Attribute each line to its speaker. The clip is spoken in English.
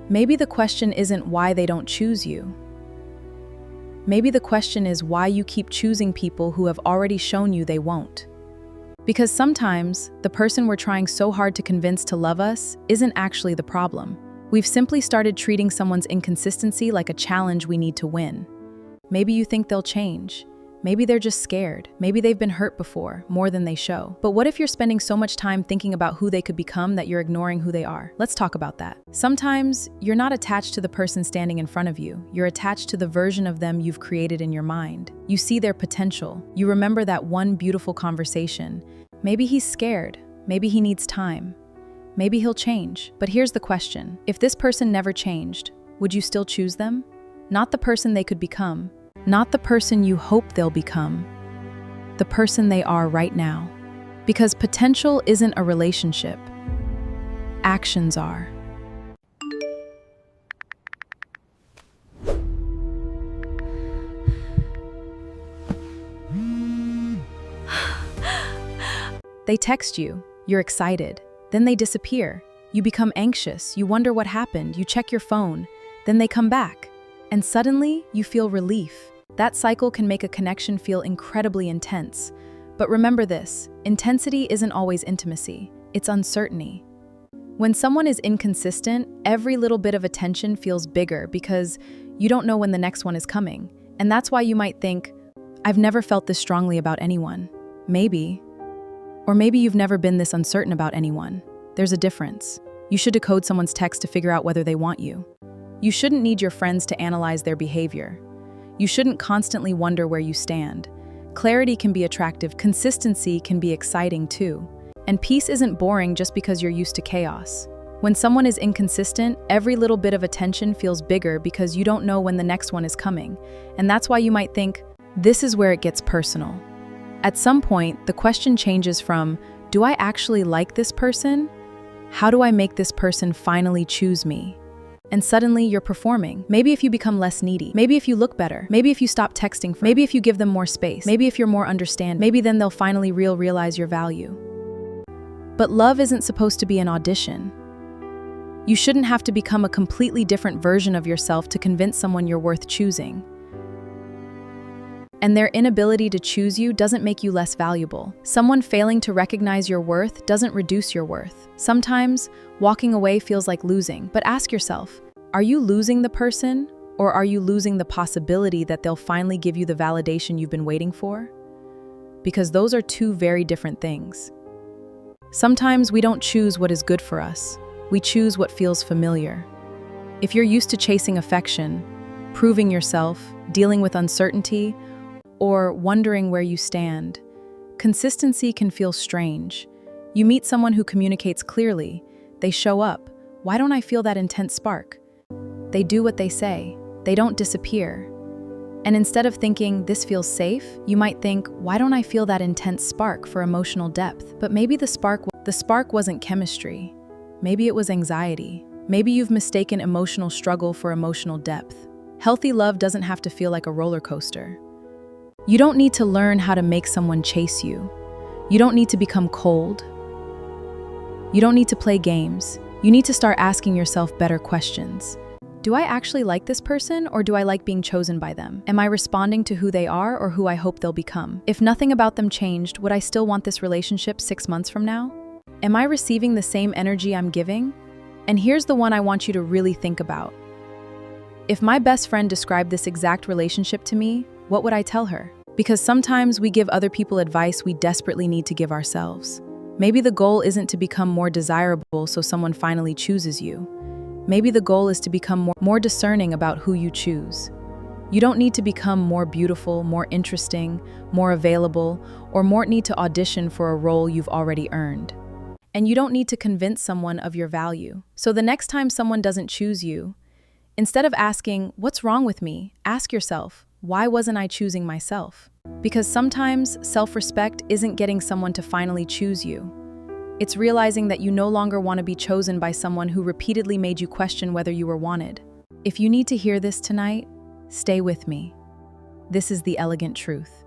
Speaker 1: Maybe the question isn't why they don't choose you. Maybe the question is why you keep choosing people who have already shown you they won't. Because sometimes, the person we're trying so hard to convince to love us isn't actually the problem. We've simply started treating someone's inconsistency like a challenge we need to win. Maybe you think they'll change. Maybe they're just scared. Maybe they've been hurt before, more than they show. But what if you're spending so much time thinking about who they could become that you're ignoring who they are? Let's talk about that. Sometimes, you're not attached to the person standing in front of you. You're attached to the version of them you've created in your mind. You see their potential. You remember that one beautiful conversation. Maybe he's scared. Maybe he needs time. Maybe he'll change. But here's the question. If this person never changed, would you still choose them? Not the person they could become. Not the person you hope they'll become, the person they are right now. Because potential isn't a relationship. Actions are. They text you, you're excited, then they disappear. You become anxious, you wonder what happened, you check your phone, then they come back. And suddenly, you feel relief. That cycle can make a connection feel incredibly intense. But remember this, intensity isn't always intimacy, it's uncertainty. When someone is inconsistent, every little bit of attention feels bigger because you don't know when the next one is coming. And that's why you might think, I've never felt this strongly about anyone. Maybe. Or maybe you've never been this uncertain about anyone. There's a difference. You should decode someone's text to figure out whether they want you. You shouldn't need your friends to analyze their behavior. You shouldn't constantly wonder where you stand. Clarity can be attractive, consistency can be exciting too. And peace isn't boring just because you're used to chaos. When someone is inconsistent, every little bit of attention feels bigger because you don't know when the next one is coming. And that's why you might think, this is where it gets personal. At some point, the question changes from, do I actually like this person? How do I make this person finally choose me? And suddenly you're performing. Maybe if you become less needy. Maybe if you look better. Maybe if you stop texting. Maybe if you give them more space. Maybe if you're more understanding. Maybe then they'll finally realize your value. But love isn't supposed to be an audition. You shouldn't have to become a completely different version of yourself to convince someone you're worth choosing. And their inability to choose you doesn't make you less valuable. Someone failing to recognize your worth doesn't reduce your worth. Sometimes, walking away feels like losing, but ask yourself, are you losing the person, or are you losing the possibility that they'll finally give you the validation you've been waiting for? Because those are two very different things. Sometimes we don't choose what is good for us. We choose what feels familiar. If you're used to chasing affection, proving yourself, dealing with uncertainty, or wondering where you stand, consistency can feel strange. You meet someone who communicates clearly. They show up. Why don't I feel that intense spark? They do what they say. They don't disappear. And instead of thinking, this feels safe, you might think, why don't I feel that intense spark for emotional depth? But maybe the spark wasn't chemistry. Maybe it was anxiety. Maybe you've mistaken emotional struggle for emotional depth. Healthy love doesn't have to feel like a roller coaster. You don't need to learn how to make someone chase you. You don't need to become cold. You don't need to play games. You need to start asking yourself better questions. Do I actually like this person, or do I like being chosen by them? Am I responding to who they are or who I hope they'll become? If nothing about them changed, would I still want this relationship 6 months from now? Am I receiving the same energy I'm giving? And here's the one I want you to really think about. If my best friend described this exact relationship to me, what would I tell her? Because sometimes we give other people advice we desperately need to give ourselves. Maybe the goal isn't to become more desirable so someone finally chooses you. Maybe the goal is to become more discerning about who you choose. You don't need to become more beautiful, more interesting, more available, or more need to audition for a role you've already earned. And you don't need to convince someone of your value. So the next time someone doesn't choose you, instead of asking, what's wrong with me? Ask yourself, why wasn't I choosing myself? Because sometimes self-respect isn't getting someone to finally choose you. It's realizing that you no longer want to be chosen by someone who repeatedly made you question whether you were wanted. If you need to hear this tonight, stay with me. This is the elegant truth.